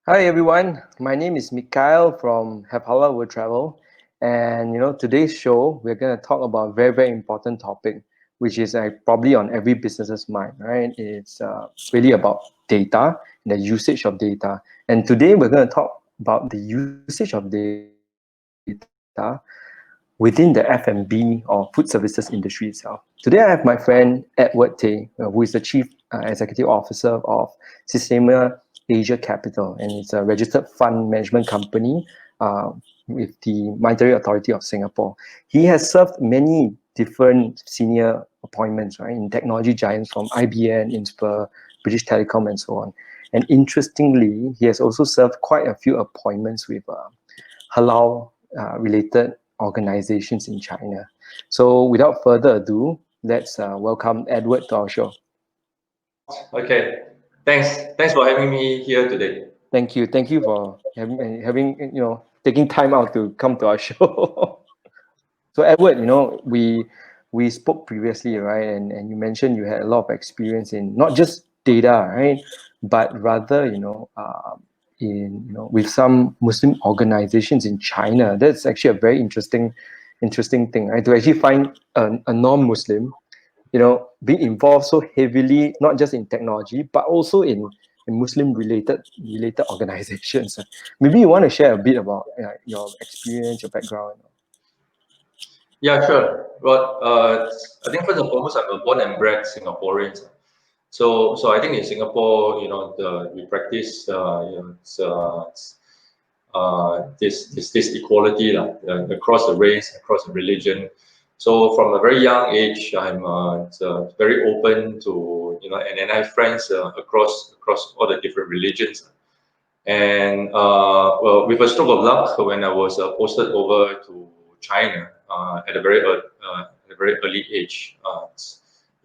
Hi everyone, my name is Mikhail from Halal World Travel, and today's show we're going to talk about a very important topic, which is probably on every business's mind, right? It's really about data and the usage of data. And today we're going to talk about the usage of data within the F&B or food services industry itself. Today I have my friend Edward Tay, who is the Chief Executive Officer of Systema Asia Capital, and it's a registered fund management company uh, with the Monetary Authority of Singapore. He has served many different senior appointments, right, in technology giants from IBM, Inspur, British Telecom, and so on. And interestingly, he has also served quite a few appointments with halal related organizations in China. So without further ado, let's welcome Edward to our show. Okay, thanks for having me here today. Thank you for having taking time out to come to our show. So Edward, we spoke previously, right? And you mentioned you had a lot of experience in not just data, right, but rather in with some Muslim organizations in China. That's actually a very interesting thing, right? To actually find a non-Muslim, being involved so heavily, not just in technology, but also in Muslim related organizations. Maybe you want to share a bit about your experience, your background. Yeah, sure. Well, I think first and foremost, I'm a born and bred Singaporean. So I think in Singapore, we practice this equality across the race, across the religion. So from a very young age, I'm very open to and I have friends across all the different religions. And well, with a stroke of luck, when I was posted over to China at a very early age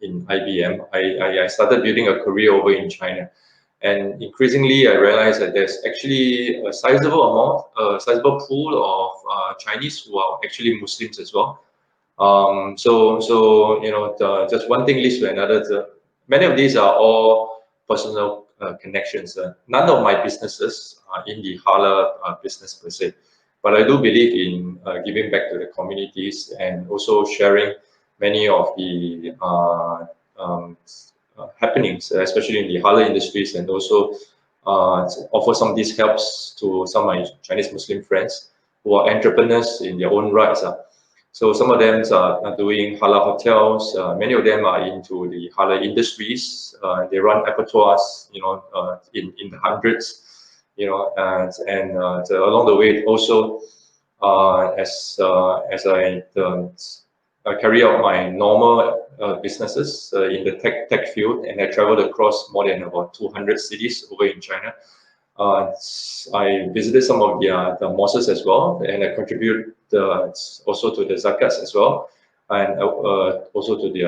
in IBM, I started building a career over in China. And increasingly, I realized that there's actually a sizable pool of Chinese who are actually Muslims as well. Just one thing leads to another. Many of these are all personal connections. None of my businesses are in the halal business per se, but I do believe in giving back to the communities and also sharing many of the happenings, especially in the halal industries, and also offer some of these helps to some of my Chinese Muslim friends who are entrepreneurs in their own rights. So some of them are doing halal hotels. Many of them are into the halal industries. They run abattoirs, in the hundreds, so along the way also, as I carry out my normal businesses in the tech field, and I traveled across more than about 200 cities over in China. I visited some of the mosques as well, and I contribute also to the zakats as well, and also to the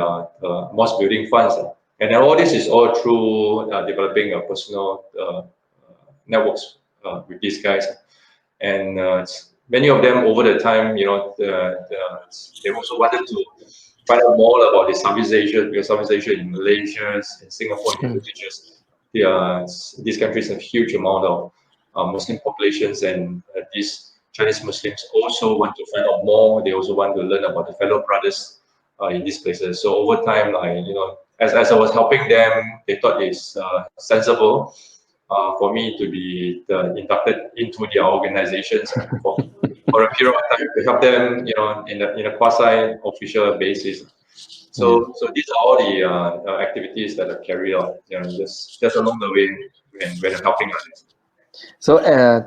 mosque building funds. And all this is all through developing a personal networks with these guys. And many of them over the time, they also wanted to find out more about the Southeast Asia, because Southeast Asia in Malaysia, in Singapore, in Indonesia, these countries have huge amount of Muslim populations, and these Chinese Muslims also want to find out more. They also want to learn about the fellow brothers in these places. So over time, as I was helping them, they thought it's sensible for me to be inducted into their organizations for a period of time to help them, in a quasi-official basis. Yeah. So these are all the activities that I carry out, just along the way when I'm helping others. So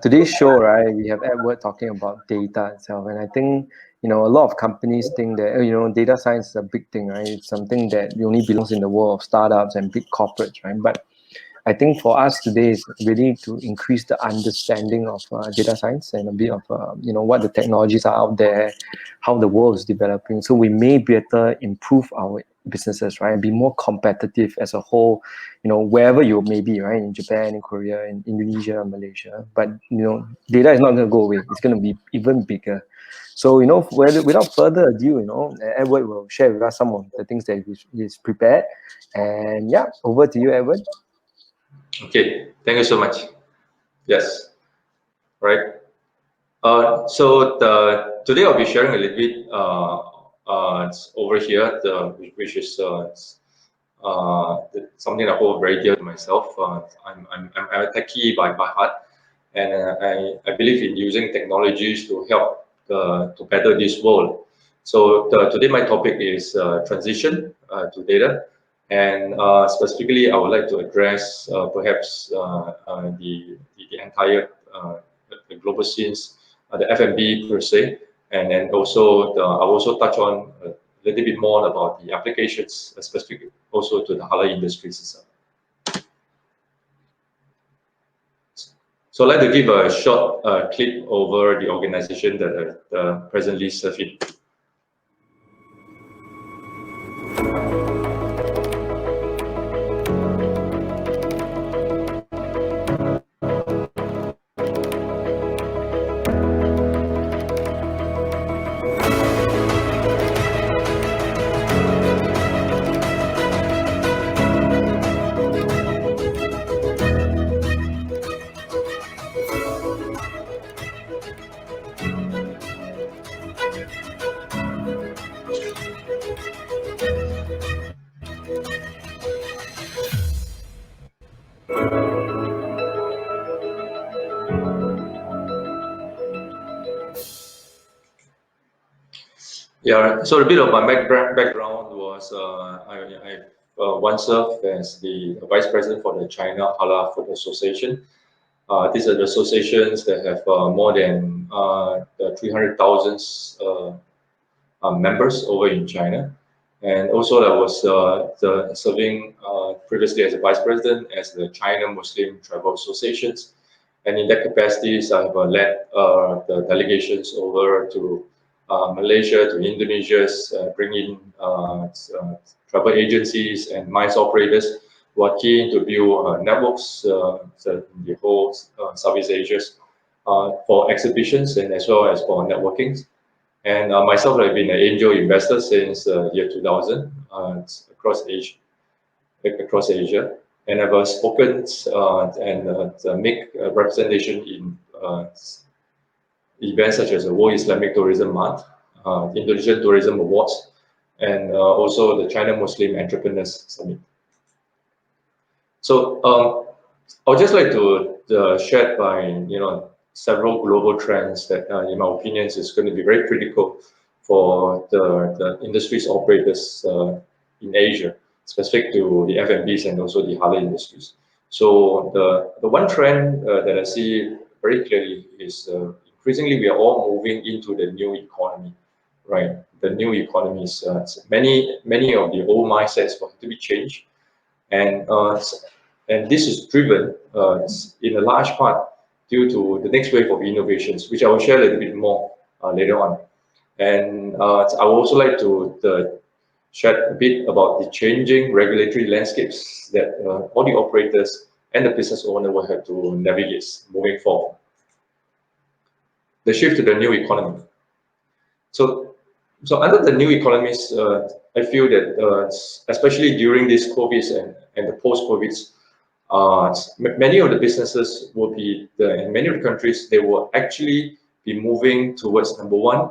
today's show, right, we have Edward talking about data itself, and I think a lot of companies think that data science is a big thing, right? It's something that only belongs in the world of startups and big corporates, right? But I think for us today is really to increase the understanding of data science and a bit of what the technologies are out there, how the world is developing, so we may better improve our businesses, right, and be more competitive as a whole, wherever you may be, right, in Japan, in Korea, in Indonesia, Malaysia. But data is not going to go away; it's going to be even bigger. So without further ado, Edward will share with us some of the things that he's prepared, and yeah, over to you, Edward. Okay, thank you so much. Yes, right. Today I'll be sharing a little bit over here, which is something I hold very dear to myself. I'm a techie by heart, and I believe in using technologies to help to better this world. So today my topic is transition to data, and specifically I would like to address perhaps the entire the global scenes, the F&B per se, and then also I'll also touch on a little bit more about the applications, specific also to the halal industries itself. So I'd like to give a short clip over the organization that I presently serve in. Yeah, so a bit of my background was I once served as the vice president for the China Halal Food Association. These are the associations that have more than 300,000 members over in China. And also I was serving previously as a vice president as the China Muslim Travel Associations. And in that capacities, I've led the delegations over to Malaysia, to Indonesia, bringing travel agencies and MICE operators who are keen to build networks in the whole Southeast Asia for exhibitions and as well as for networking. And myself, I've been an angel investor since year 2000 across Asia. Across Asia, and I've spoken and make representation in events such as the World Islamic Tourism Month, Indonesian Tourism Awards, and also the China Muslim Entrepreneurs Summit. So I would just like to share by several global trends that, in my opinion, is going to be very critical for the industries operators in Asia, specific to the F&Bs and also the halal industries. So the one trend that I see very clearly is increasingly we are all moving into the new economy, right? The new economies, many of the old mindsets will have to be changed, and this is driven in a large part due to the next wave of innovations, which I will share a little bit more later on. And I would also like to share a bit about the changing regulatory landscapes that all the operators and the business owner will have to navigate moving forward. The shift to the new economy. So under the new economies, I feel that especially during this COVID and the post-COVID, many of the businesses will be, in many of the countries, they will actually be moving towards, number one,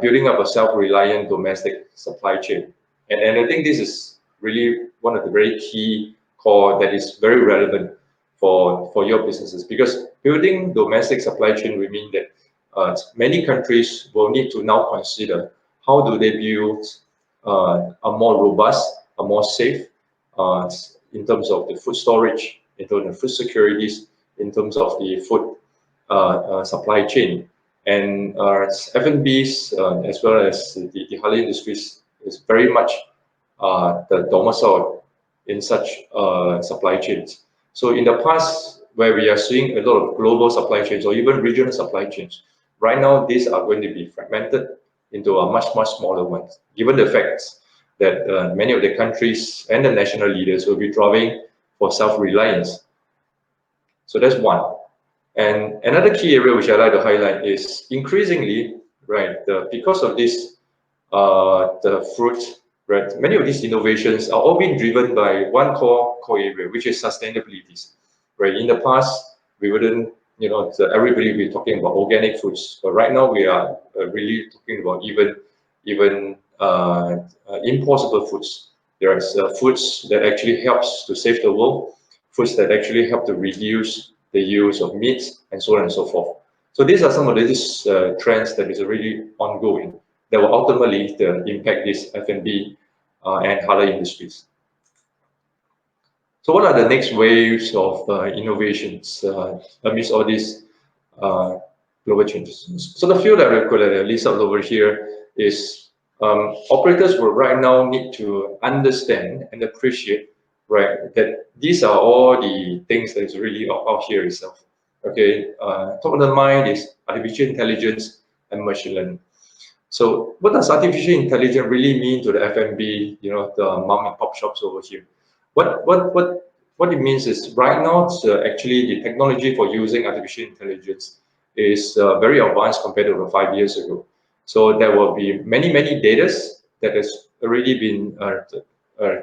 building up a self-reliant domestic supply chain. And I think this is really one of the very key core that is very relevant for your businesses, because building domestic supply chain will mean that many countries will need to now consider how do they build a more robust, a more safe, in terms of the food storage, in terms of food securities, in terms of the food supply chain. And F&Bs, as well as the halal industries, is very much the domicile in such supply chains. So in the past, where we are seeing a lot of global supply chains or even regional supply chains, right now these are going to be fragmented into a much smaller ones, given the facts that many of the countries and the national leaders will be driving for self-reliance. So that's one. And another key area which I like to highlight is increasingly, right, because of this, the fruit, right, many of these innovations are all being driven by one core area, which is sustainability. Right, in the past, we wouldn't, everybody will be talking about organic foods, but right now we are really talking about even impossible foods. There are foods that actually helps to save the world, foods that actually help to reduce the use of meat, and so on and so forth. So these are some of these trends that is really ongoing that will ultimately impact this F&B and halal industries. So what are the next waves of innovations amidst all these uh, global changes? So the field that we could list out over here is operators will right now need to understand and appreciate, right, that these are all the things that is really out here itself. Okay, top of the mind is artificial intelligence and machine learning. So what does artificial intelligence really mean to the F&B, the mom and pop shops over here? What it means is right now, actually the technology for using artificial intelligence is very advanced compared to 5 years ago. So there will be many data that has already been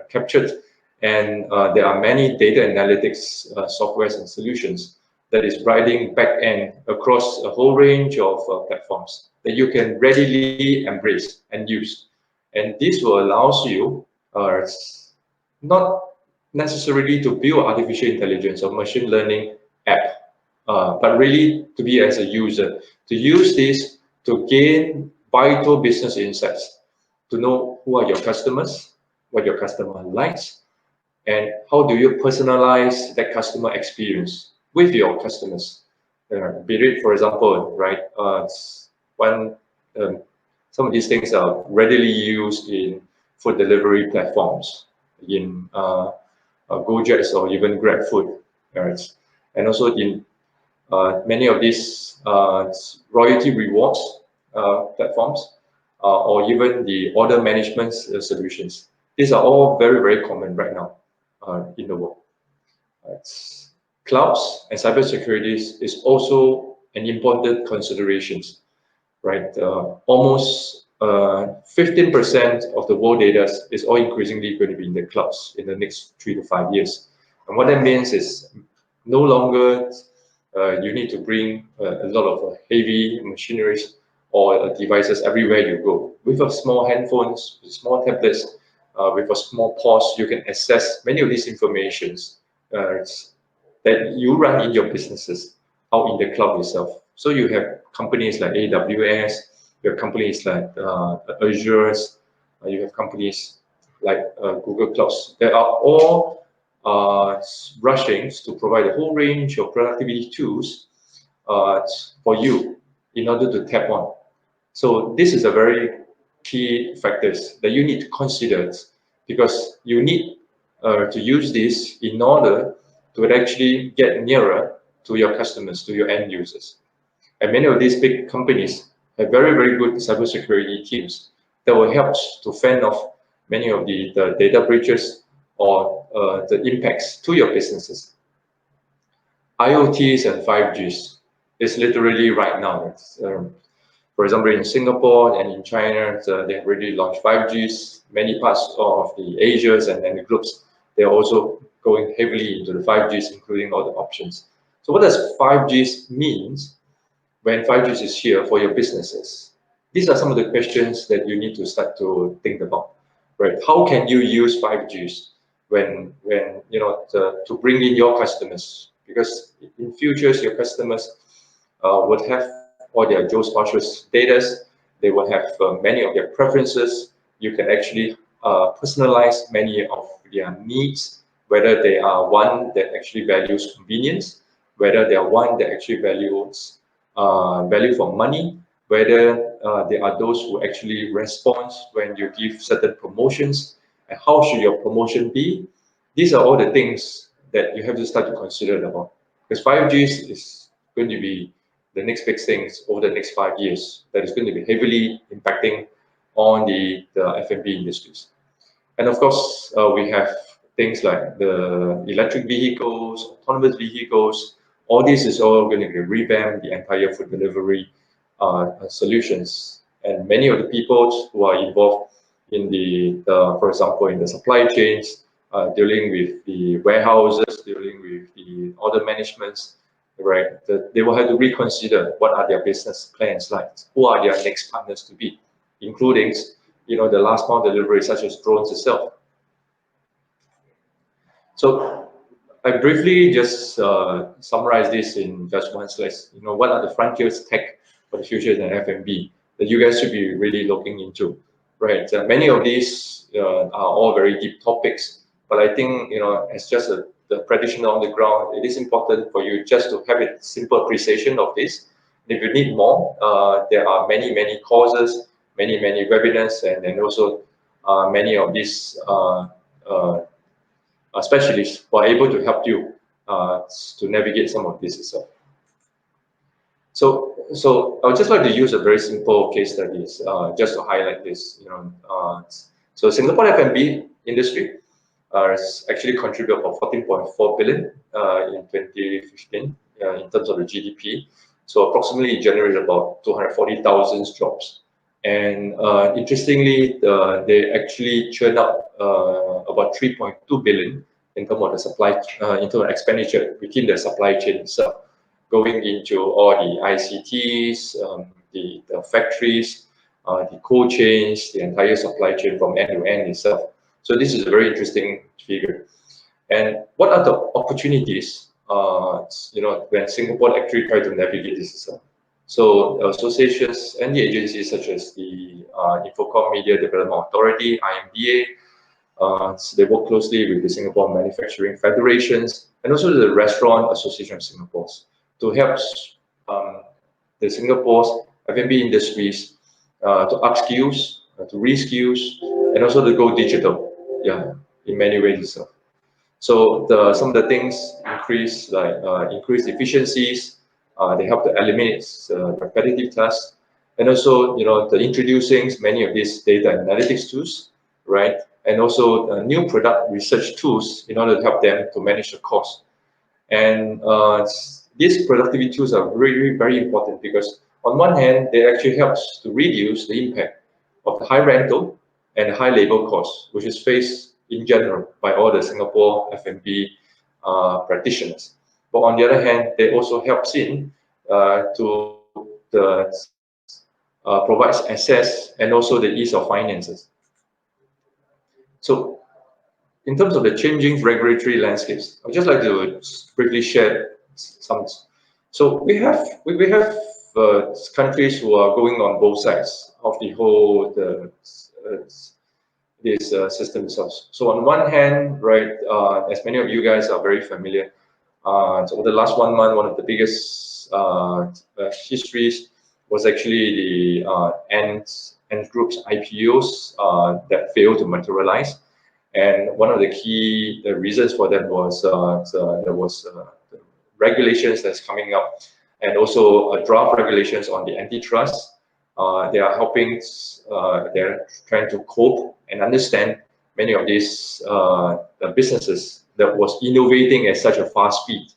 captured, and there are many data analytics softwares and solutions that is riding back end across a whole range of platforms that you can readily embrace and use. And this will allows you not necessarily to build artificial intelligence or machine learning app, but really to be as a user, to use this to gain vital business insights, to know who are your customers, what your customer likes, and how do you personalize that customer experience with your customers. Be it, for example, right, one um, some of these things are readily used in food delivery platforms, in Gojeks or even Grab Food, right? And also in many of these royalty rewards platforms, or even the order management solutions. These are all very common right now in the world. Right. Clouds and cybersecurity is also an important consideration, right? Almost 15% of the world data is all increasingly going to be in the clouds in the next 3 to 5 years. And what that means is no longer you need to bring a lot of heavy machineries or devices everywhere you go. With a small handphones, with small tablets, with a small pause, you can access many of these informations that you run in your businesses out in the cloud itself. So you have companies like AWS, you have companies like Azure, you have companies like Google Clouds. They are all rushing to provide a whole range of productivity tools uh, for you in order to tap on. So this is a very key factors that you need to consider, because you need to use this in order to actually get nearer to your customers, to your end users. And many of these big companies have very good cybersecurity teams that will help to fend off many of the data breaches or the impacts to your businesses. IoTs and 5Gs is literally right now. For example, in Singapore and in China, they have already launched 5Gs. Many parts of the Asias and the groups, they're also going heavily into the 5Gs, including all the options. So what does 5Gs means when 5Gs is here for your businesses? These are some of the questions that you need to start to think about, right? How can you use 5Gs when to bring in your customers? Because in futures, your customers would have all their geospatial data. They will have many of their preferences. You can actually personalize many of their needs, whether they are one that actually values convenience, whether they are one that actually values value for money, whether there are those who actually respond when you give certain promotions, and how should your promotion be. These are all the things that you have to start to consider about, because 5G is going to be the next big things over the next 5 years that is going to be heavily impacting on the F&B industries. And of course, we have things like the electric vehicles, autonomous vehicles. All this is all going to revamp the entire food delivery solutions. And many of the people who are involved in for example, in the supply chains, dealing with the warehouses, dealing with the order managements, right? They will have to reconsider what are their business plans like, who are their next partners to be, including, the last mile delivery such as drones itself. So I briefly just summarize this in just one slide. What are the frontiers tech for the future in F&B that you guys should be really looking into, right? Many of these are all very deep topics, but I think, as just the practitioner on the ground, it is important for you just to have a simple appreciation of this. If you need more, there are many courses, many webinars, and then also many of these specialists who are able to help you to navigate some of this itself. So I would just like to use a very simple case studies just to highlight this. So Singapore F&B industry has actually contributed about 14.4 billion in 2015 in terms of the GDP. So approximately generated about 240,000 jobs. And interestingly, they actually churned out about 3.2 billion in terms of the supply, in terms of expenditure within the supply chain itself, going into all the ICTs, the factories, the cold chains, the entire supply chain from end to end itself. So this is a very interesting figure. And what are the opportunities, when Singapore actually try to navigate this itself? So associations and the agencies such as the Infocom Media Development Authority, IMDA, so they work closely with the Singapore Manufacturing Federations and also the Restaurant Association of Singapore to help the Singapore's F&B industries to upskills, to reskills, and also to go digital. Yeah, in many ways itself. So some of the things increase increased efficiencies. They help to eliminate repetitive tasks, and also the introducing many of these data analytics tools, right? And also new product research tools in order to help them to manage the cost. And these productivity tools are really very important because on one hand, they actually helps to reduce the impact of the high rental and high labor costs, which is faced in general by all the Singapore F&B practitioners. But on the other hand, they also helps in to the provides access and also the ease of finances. So in terms of the changing regulatory landscapes, I'd just like to briefly share some. So we have countries who are going on both sides of the whole this system itself. So on one hand, right, as many of you guys are very familiar, so the last 1 month, one of the biggest histories was actually the Ant Group's IPOs that failed to materialize. And one of the key reasons for that was there was regulations that's coming up, and also draft regulations on the antitrust. They are helping. They're trying to cope and understand many of these businesses that was innovating at such a fast speed.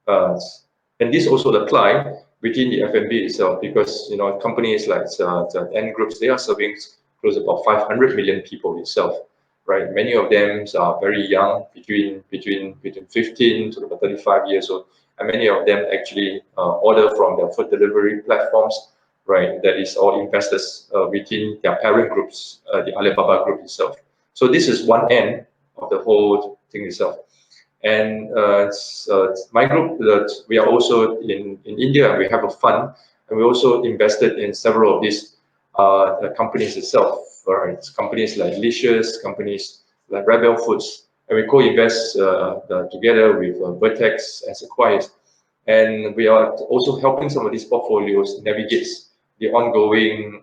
And this also apply within the F&B itself, because companies like the N groups, they are serving close to about 500 million people itself, right? Many of them are very young, between 15 to about 35 years old, and many of them actually order from their food delivery platforms, right? That is all investors within their parent groups, the Alibaba group itself. So this is one end of the whole thing itself. And my group, that we are also in India, and we have a fund, and we also invested in several of these companies itself. Right? Companies like Licious, companies like Rebel Foods, and we co-invest together with Vertex and Sequoia. And we are also helping some of these portfolios navigate the ongoing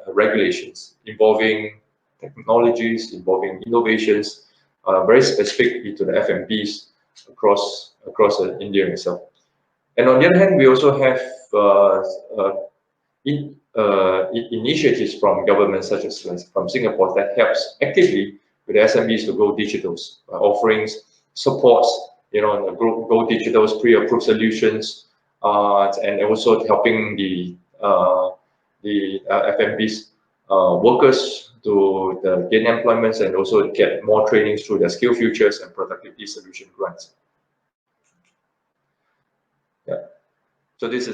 regulations involving technologies, involving innovations, very specific to the F&Bs across India itself. And on the other hand, we also have initiatives from governments such as from Singapore that helps actively with the SMEs to go digital, offerings, supports, go digital, pre-approved solutions, and also helping the F&Bs workers to gain employment and also get more trainings through the skill futures and productivity solution grants. Yeah. So this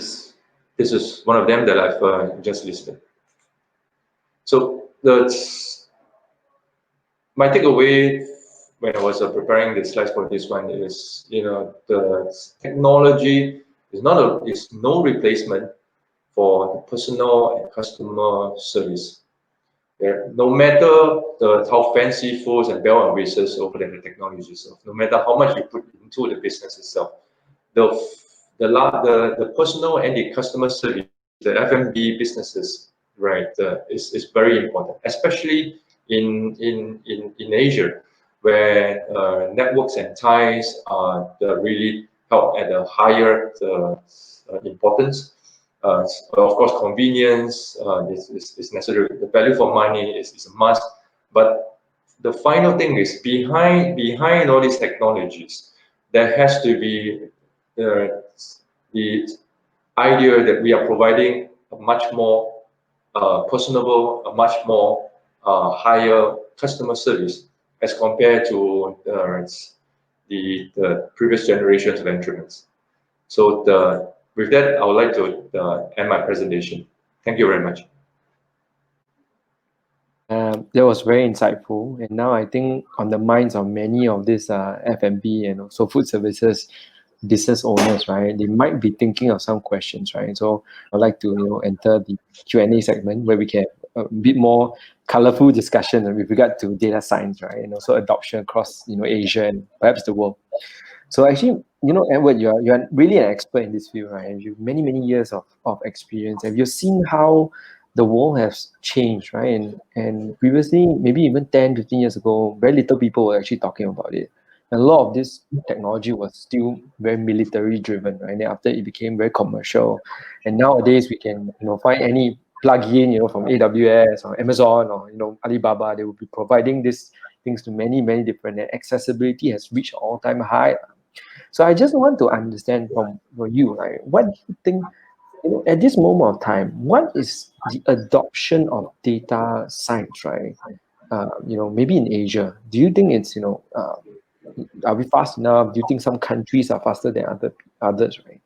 is one of them that I've just listed. So my takeaway when I was preparing the slides for this one is, the technology is no replacement for the personal and customer service. Yeah, no matter how fanciful and bell and whistles over the technology itself, no matter how much you put into the business itself, the the personal and the customer service, the F&B businesses, right, is very important, especially in Asia, where networks and ties are really held at a higher importance. Of course, convenience is necessary. The value for money is a must. But the final thing is behind all these technologies, there has to be the idea that we are providing a much more personable, a much more higher customer service as compared to the previous generations of instruments. So with that, I would like to end my presentation. Thank you very much. That was very insightful, and now I think on the minds of many of these F&B and also food services business owners, right? They might be thinking of some questions, right? So I'd like to enter the Q&A segment where we can have a bit more colorful discussion with regard to data science, right? And also adoption across Asia and perhaps the world. So actually, Edward, you're really an expert in this field, right? And you have many years of experience. Have you seen how the world has changed, right? And previously, maybe even 10, 15 years ago, very little people were actually talking about it. And a lot of this technology was still very military driven, right? And then after it became very commercial. And nowadays we can, find any plugin, from AWS or Amazon or Alibaba, they will be providing these things to many different, and accessibility has reached all-time high. So I just want to understand from you, right? What do you think, at this moment of time, what is the adoption of data science, right? Maybe in Asia, do you think it's, are we fast enough? Do you think some countries are faster than others, right?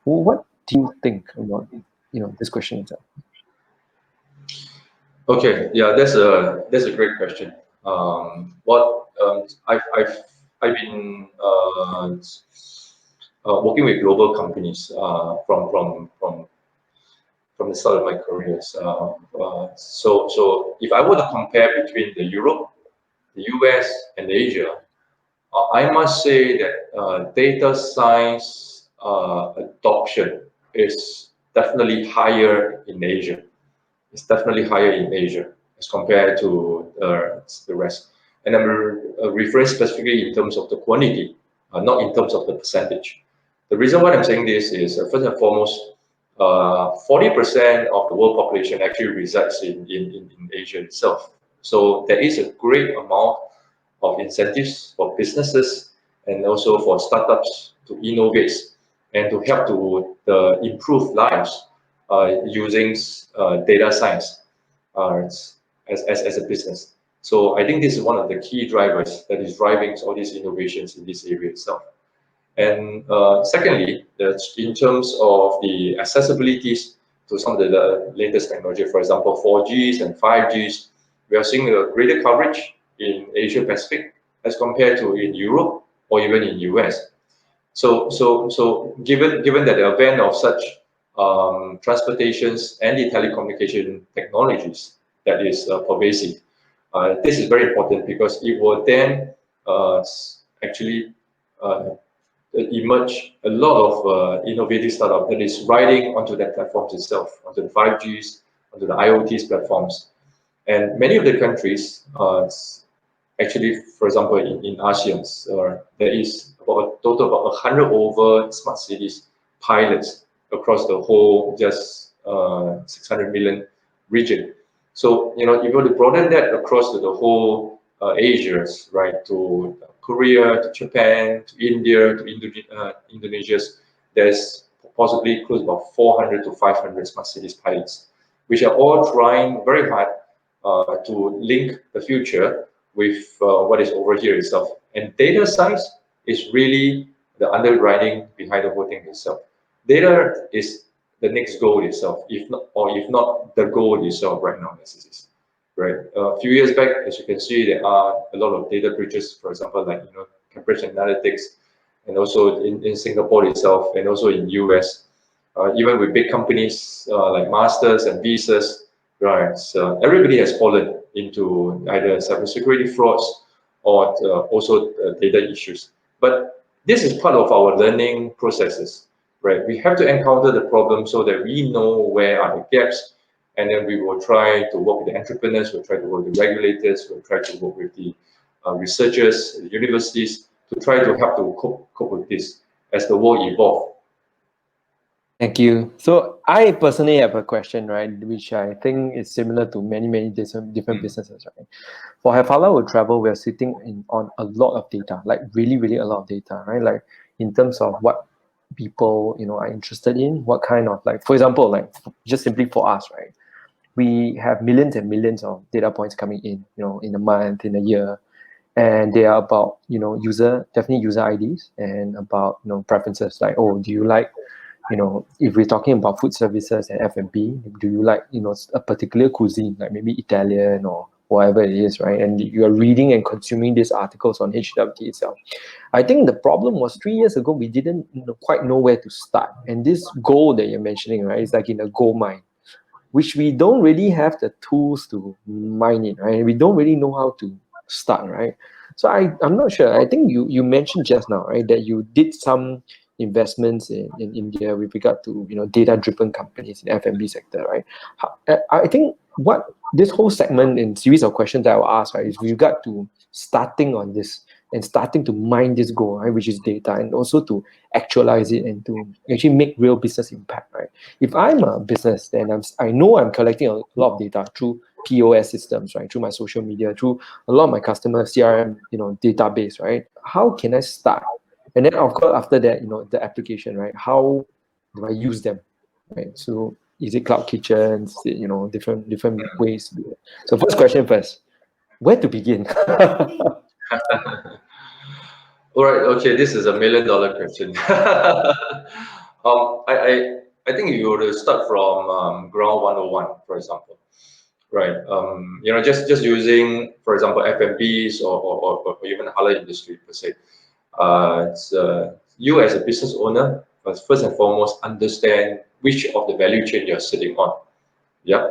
Well, what do you think about, this question itself? Okay, yeah, that's a great question. What I've been working with global companies from the start of my career. So if I were to compare between the Europe, the US, and Asia, I must say that data science adoption is definitely higher in Asia. It's definitely higher in Asia as compared to the rest. And I'm referring specifically in terms of the quantity, not in terms of the percentage. The reason why I'm saying this is, first and foremost, 40% of the world population actually resides in Asia itself. So there is a great amount of incentives for businesses and also for startups to innovate and to help to improve lives using data science as a business. So I think this is one of the key drivers that is driving all these innovations in this area itself. And secondly, in terms of the accessibilities to some of the latest technology, for example, 4Gs and 5Gs, we are seeing a greater coverage in Asia Pacific as compared to in Europe or even in US. So given that the advent of such transportations and the telecommunication technologies that is pervasive, this is very important because it will then actually emerge a lot of innovative startup that is riding onto that platforms itself, onto the 5Gs, onto the IoTs platforms. And many of the countries, actually, for example, in ASEAN, there is about a total of about 100 over smart cities pilots across the whole just 600 million region. So, if you want to broaden that across the whole Asia, right, to Korea, to Japan, to India, to Indonesia, there's possibly close to about 400 to 500 smart cities pilots, which are all trying very hard to link the future with what is over here itself. And data science is really the underwriting behind the whole thing itself. Data is the next goal itself, if not the goal itself right now as it is. Right. A few years back, as you can see, there are a lot of data breaches, for example, like Cambridge Analytics, and also in Singapore itself, and also in US, even with big companies like Masters and Visas, right? So everybody has fallen into either cybersecurity frauds or also data issues. But this is part of our learning processes, right? We have to encounter the problem so that we know where are the gaps, and then we will try to work with the entrepreneurs, we'll try to work with the regulators, we'll try to work with the researchers, the universities, to try to help to cope with this as the world evolves. Thank you. So I personally have a question, right, which I think is similar to many different businesses, right? For Halal Will Travel, we're sitting on a lot of data, like really a lot of data, right? Like in terms of what people are interested in, what kind of, like, for example, like just simply for us, right? We have millions and millions of data points coming in a month, in a year, and they are about definitely user IDs, and about preferences, like, oh, do you like, if we're talking about food services and F&B, do you like, a particular cuisine, like maybe Italian or whatever it is, right? And you are reading and consuming these articles on HWT itself. I think the problem was 3 years ago, we didn't quite know where to start. And this gold that you're mentioning, right, is like in a gold mine, which we don't really have the tools to mine it, right? We don't really know how to start, right? So I'm not sure. I think you mentioned just now, right, that you did some investments in India with regard to data-driven companies in F&B sector, right? I think what this whole segment and series of questions that I will ask, right, is with regard to starting on this and starting to mine this goal, right, which is data, and also to actualize it and to actually make real business impact, right? If I'm a business, then I know I'm collecting a lot of data through POS systems, right? Through my social media, through a lot of my customer CRM, database, right? How can I start? And then of course after that, the application, right? How do I use them, right? So is it cloud kitchens? Is it, different ways to do it? So first question first, where to begin? All right, okay, this is $1 million question. I think you were to start from ground 101, for example, right? Just using, for example, F&Bs or even halal industry per se. You as a business owner, first and foremost, understand which of the value chain you're sitting on. Yeah,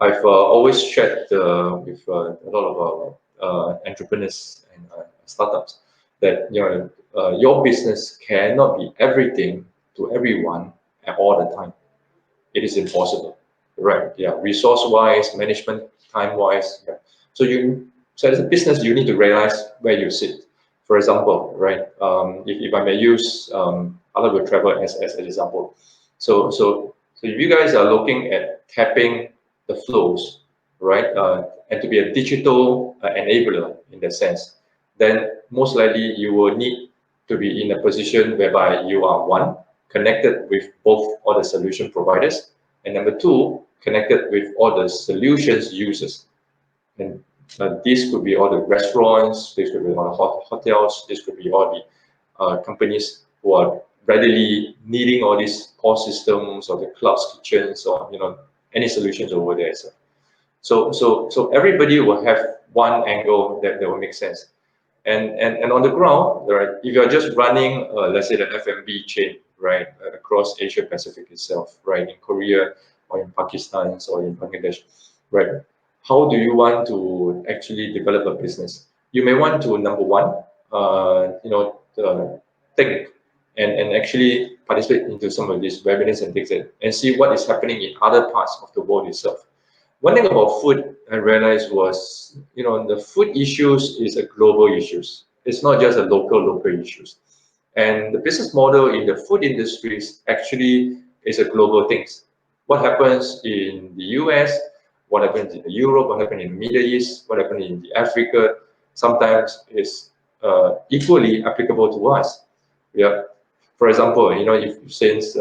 I've always shared with a lot of entrepreneurs and startups that your business cannot be everything to everyone at all the time. It is impossible, right? Yeah, resource-wise, management time-wise. Yeah. So as a business, you need to realize where you sit. For example, right? If I may use Halal Will Travel as an example. So if you guys are looking at tapping the flows, right, and to be a digital enabler in that sense, then most likely you will need to be in a position whereby you are one, connected with both all the solution providers, and number two, connected with all the solutions users. And this could be all the restaurants, this could be all the hotels, this could be all the companies who are readily needing all these POS systems or the cloud kitchens or any solutions over there. So everybody will have one angle that will make sense. And on the ground, right, if you're just running, let's say the F&B chain, right, across Asia Pacific itself, right, in Korea or in Pakistan or in Bangladesh, right, how do you want to actually develop a business? You may want to, number one, think and actually participate into some of these webinars and things and see what is happening in other parts of the world itself. One thing about food I realized was, the food issues is a global issues. It's not just a local issues. And the business model in the food industries actually is a global thing. What happens in the US, what happens in Europe, what happens in the Middle East, what happens in the Africa, sometimes is equally applicable to us. Yeah. For example, if since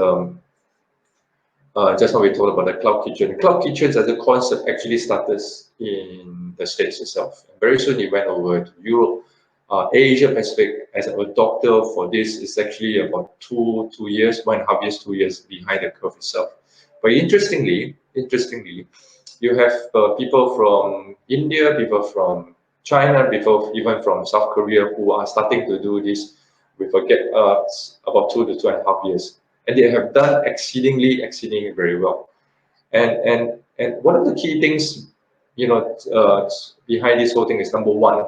just now we talked about the cloud kitchen. Cloud kitchens as a concept actually started in the States itself. And very soon it went over to Europe. Asia Pacific as a doctor for this is actually about two years, 1.5 years, 2 years behind the curve itself. But interestingly, you have people from India, people from China, people even from South Korea who are starting to do this with a gap about 2 to 2.5 years, and they have done exceedingly very well. And one of the key things, behind this whole thing is, number one,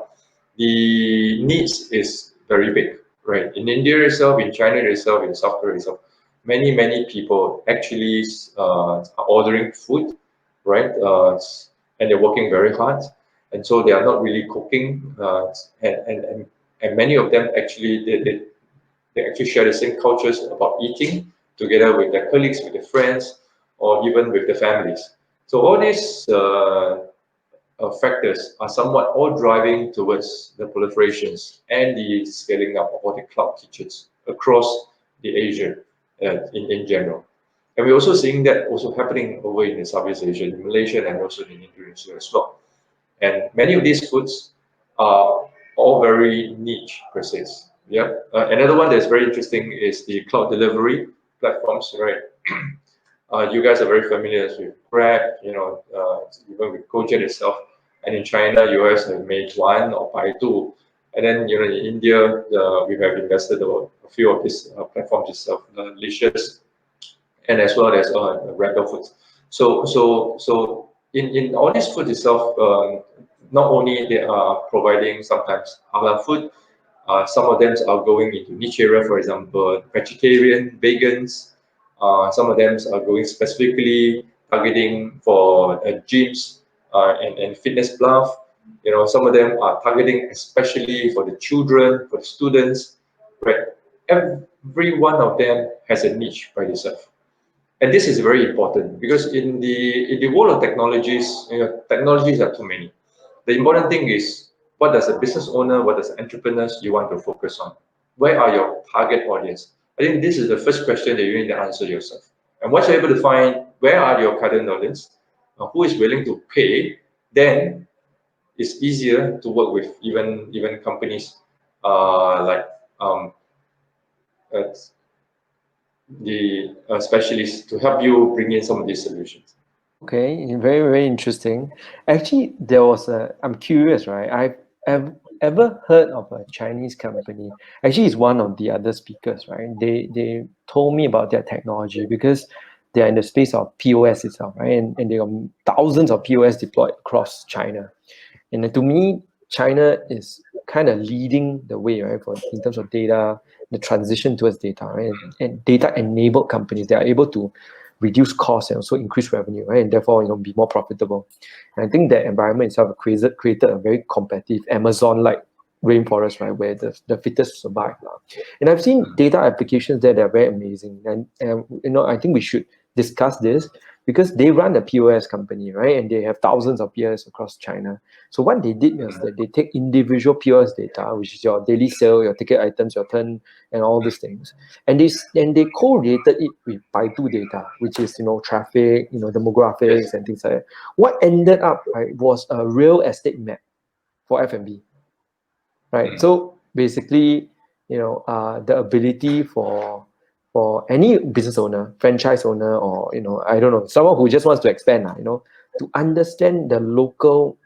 the needs is very big, right? In India itself, in China itself, in South Korea itself, many people actually are ordering food, right? And they're working very hard, and so they are not really cooking, and many of them actually they actually share the same cultures about eating together with their colleagues, with their friends, or even with their families. So all these factors are somewhat all driving towards the proliferations and the scaling up of all the cloud kitchens across the Asia in general. And we're also seeing that also happening over in the Southeast Asia, in Malaysia, and also in Indonesia as well. And many of these foods are all very niche per se. Yeah. Another one that's very interesting is the cloud delivery platforms, right? You guys are very familiar with Grab, even with Gojek itself. And in China, you guys have Meituan or Baidu. And then, in India, we have invested about a few of these platforms itself, Licious, and as well as Rapid Foods. So in all these food itself, not only they are providing sometimes halal food, some of them are going into niche area, for example, vegetarian, vegans. Some of them are going specifically targeting for gyms and fitness bluff. Some of them are targeting especially for the children, for the students. Right? Every one of them has a niche by itself. And this is very important because in the world of technologies, technologies are too many. The important thing is, what does a business owner, what does entrepreneurs you want to focus on? Where are your target audience? I think this is the first question that you need to answer yourself. And once you're able to find where are your current audience, who is willing to pay, then it's easier to work with even companies like uh, the specialists to help you bring in some of these solutions. Okay, very interesting. Actually, I'm curious, right? Ever heard of a Chinese company. Actually, it's one of the other speakers, right? They told me about their technology because they're in the space of POS itself, right? And they got thousands of POS deployed across China. And to me, China is kind of leading the way, right, for in terms of data, the transition towards data, right? And data-enabled companies, they are able to reduce costs and also increase revenue, right? And therefore, be more profitable. And I think that environment itself created a very competitive Amazon-like rainforest, right, where the fittest survive. And I've seen data applications there that are very amazing. And I think we should discuss this because they run a POS company, right? And they have thousands of POS across China. So what they did was that they take individual POS data, which is your daily sale, your ticket items, your turn, and all these things, and they correlated it with Baidu data, which is traffic, demographics Yes. and things like that. What ended up, right, was a real estate map for F&B, right? Mm. So basically, the ability for any business owner, franchise owner, or I don't know, someone who just wants to expand, to understand the local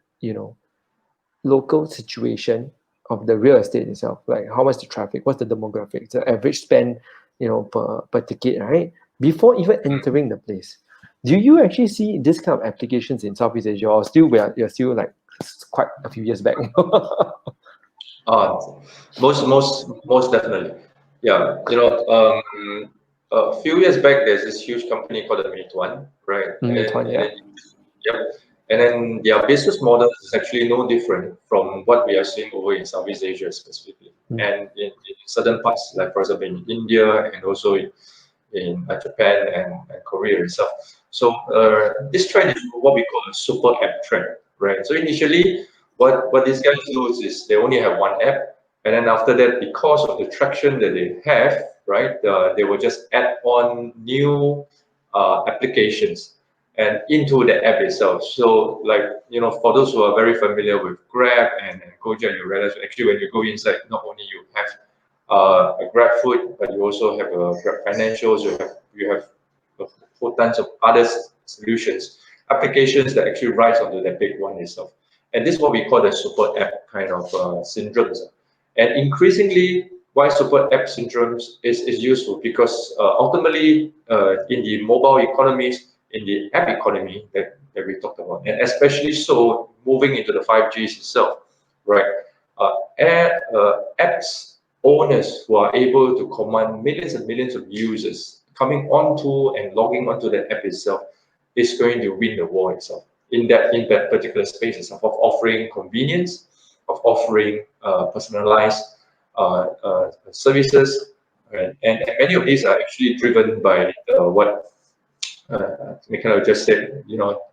situation of the real estate itself, like how much the traffic, what's the demographics, the average spend, per ticket, right? Before even entering the place. Do you actually see this kind of applications in Southeast Asia, or still you're still like quite a few years back? Uh, most definitely. Yeah. A few years back, there's this huge company called the Meituan, right? And then, Meituan, and yeah. then, yep. And then their business model is actually no different from what we are seeing over in Southeast Asia specifically, Mm. and in certain parts, like for example in India and also in Japan and Korea itself. So this trend is what we call a super app trend, right? So initially, what these guys do is they only have one app, and then after that, because of the traction that they have, right, they will just add on new applications, and into the app itself. So like, for those who are very familiar with Grab and Gojek, you realize actually when you go inside, not only you have a Grab food, but you also have a Grab financials, you have a whole tons of other solutions, applications that actually rise onto that big one itself. And this is what we call the super app kind of syndromes. And increasingly, why super app syndromes is useful because ultimately in the mobile economies, in the app economy that we talked about, and especially so moving into the 5Gs itself, right? Apps owners who are able to command millions and millions of users coming onto and logging onto the app itself is going to win the war itself in that particular space itself of offering convenience, of offering personalized services, right? And many of these are actually driven by what Mikhail just said,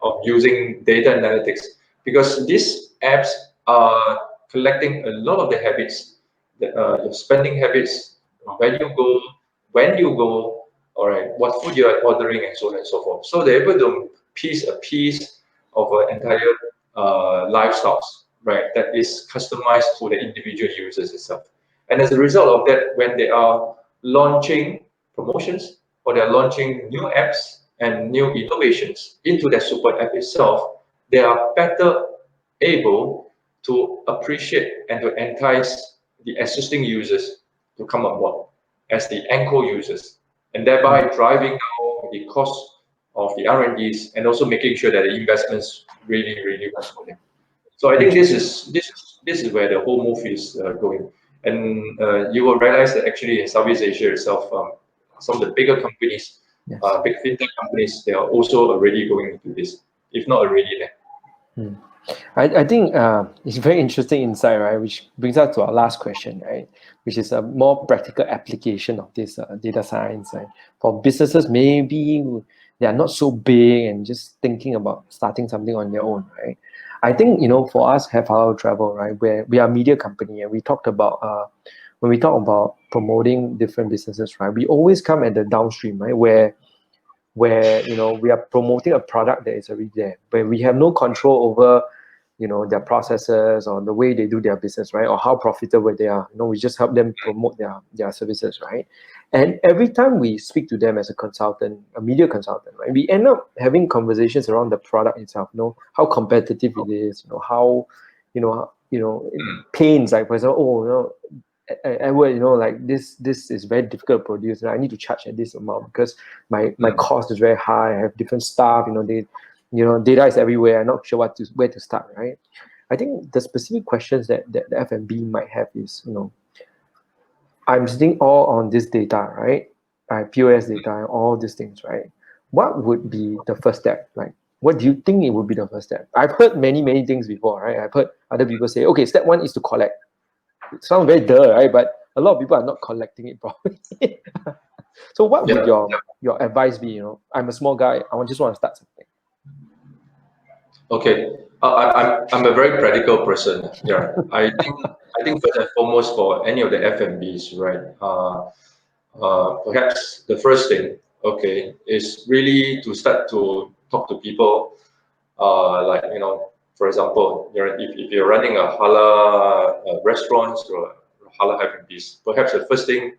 of using data analytics, because these apps are collecting a lot of the habits, your spending habits, where you go, when you go, all right, what food you are ordering, and so on and so forth. So they're able to piece a piece of an entire lifestyles, right, that is customized to the individual users itself. And as a result of that, when they are launching promotions or they're launching new apps and new innovations into the super app itself, they are better able to appreciate and to entice the existing users to come on board as the anchor users, and thereby driving down the cost of the R&Ds and also making sure that the investments really, really work for them. So I think this is where the whole move is going, and you will realize that actually in Southeast Asia itself, some of the bigger companies, Yes. big fintech companies, they are also already going into this, if not already there. I think it's very interesting insight, right? Which brings us to our last question, right? Which is a more practical application of this data science. Right? For businesses, maybe they are not so big and just thinking about starting something on their own, right? I think, for us, Have Halal Travel, right, where we are a media company, and we talked about when we talk about promoting different businesses, right, we always come at the downstream, right, where we are promoting a product that is already there, where we have no control over their processes or the way they do their business, right, or how profitable they are. We just help them promote their services, right? And every time we speak to them as a consultant, a media consultant, right, we end up having conversations around the product itself, how competitive it is, how pains, like for example, Edward, like this is very difficult to produce, and I need to charge at this amount because my cost is very high. I have different staff, data is everywhere. I'm not sure where to start, right? I think the specific questions that the F&B might have is, I'm sitting all on this data, right? I have POS data and all these things, right? What would be the first step? Like, what do you think it would be the first step? I've heard many things before, right? I've heard other people say, okay, step one is to collect. It sounds very duh, right? But a lot of people are not collecting it properly. So what would your advice be? I'm a small guy. Just want to start something. Okay, I'm a very practical person. Yeah, I think first and foremost for any of the F&Bs, right? Perhaps the first thing, okay, is really to start to talk to people. Like for example, if you're running a halal restaurants or halal F&Bs, perhaps the first thing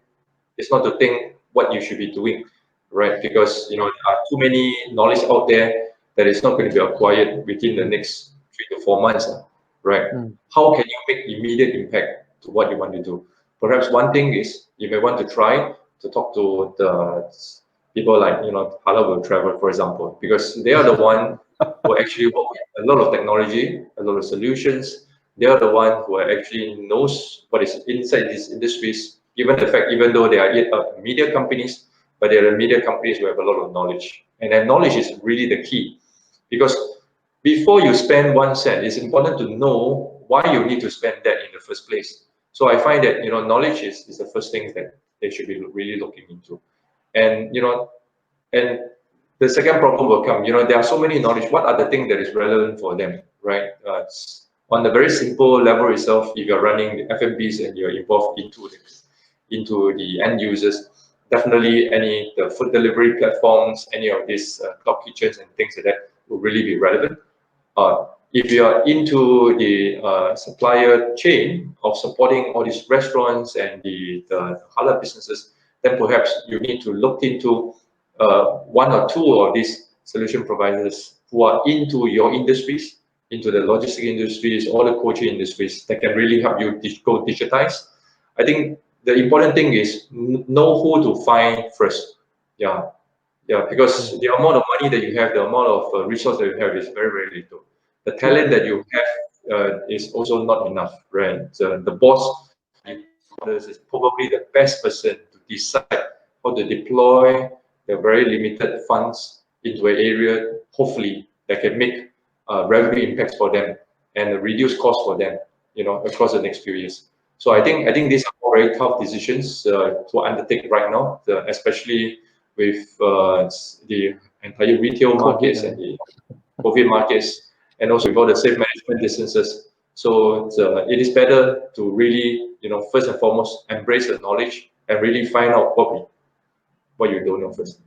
is not to think what you should be doing, right? Because there are too many knowledge out there that is not going to be acquired within the next 3 to 4 months, right? How can you make immediate impact to what you want to do? Perhaps one thing is you may want to try to talk to the people like Halal Will Travel, for example, because they are the one who actually work with a lot of technology, a lot of solutions. They are the one who actually knows what is inside these industries. Even though they are media companies, but they are media companies who have a lot of knowledge, and that knowledge is really the key. Because before you spend 1 cent, it's important to know why you need to spend that in the first place. So I find that knowledge is the first thing that they should be really looking into, and and the second problem will come. There are so many knowledge. What are the things that is relevant for them, right? On the very simple level itself, if you're running the F&Bs and you're involved into the end users, definitely the food delivery platforms, any of these cloud kitchens and things like that will really be relevant. If you are into the supplier chain of supporting all these restaurants and the halal businesses, then perhaps you need to look into one or two of these solution providers who are into your industries, into the logistic industries or the coaching industries that can really help you go digitize. I think the important thing is know who to find first. Yeah, yeah, because the amount of money that you have, the amount of resource that you have is very, very little. The talent that you have is also not enough, right? The boss you call this is probably the best person to decide how to deploy the very limited funds into an area, hopefully, that can make revenue impacts for them and reduce costs for them, across the next few years. So I think these are all very tough decisions to undertake right now, especially with the entire retail COVID, markets and the COVID markets, and also with all the safe management distances. So it is better to really, first and foremost, embrace the knowledge and really find out what you don't know first.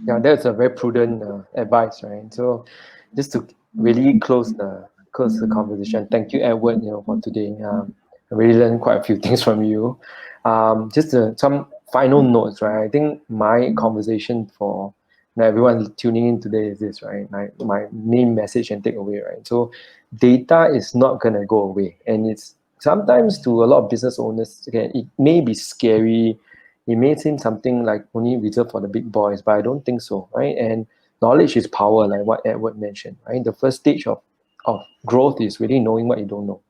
Yeah, that's a very prudent advice, right? So, just to really close the conversation. Thank you, Edward, for today. I really learned quite a few things from you. Just some final notes, right? I think my conversation for everyone tuning in today is this, right? My main message and takeaway, right? So, data is not gonna go away, and it's sometimes to a lot of business owners, again, it may be scary. It may seem something like only reserved for the big boys, but I don't think so, right? And knowledge is power, like what Edward mentioned, right? The first stage of growth is really knowing what you don't know.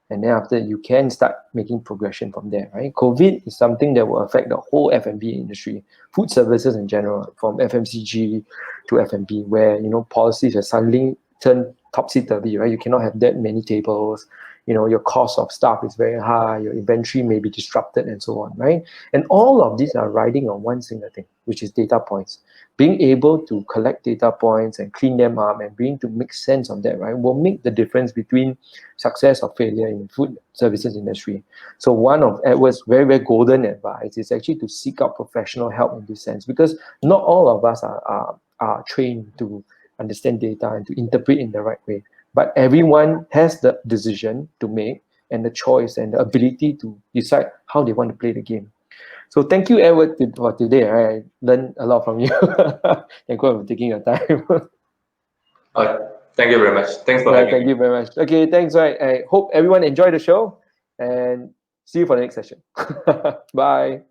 And then after you can start making progression from there, right? COVID is something that will affect the whole F&B industry, food services in general, from FMCG to F&B, where policies have suddenly turned topsy-turvy, right? You cannot have that many tables. Your cost of staff is very high, your inventory may be disrupted, and so on, right? And all of these are riding on one single thing, which is data points. Being able to collect data points and clean them up and being to make sense of that, right, will make the difference between success or failure in food services industry. So one of Edward's very, very golden advice is actually to seek out professional help in this sense, because not all of us are trained to understand data and to interpret in the right way. But everyone has the decision to make and the choice and the ability to decide how they want to play the game. So thank you, Edward, for today. I learned a lot from you. Thank you for taking your time. Uh, Thank you very much. Thanks for Yeah, having thank me. you very much. Okay, thanks. Right. I hope everyone enjoyed the show and see you for the next session. Bye.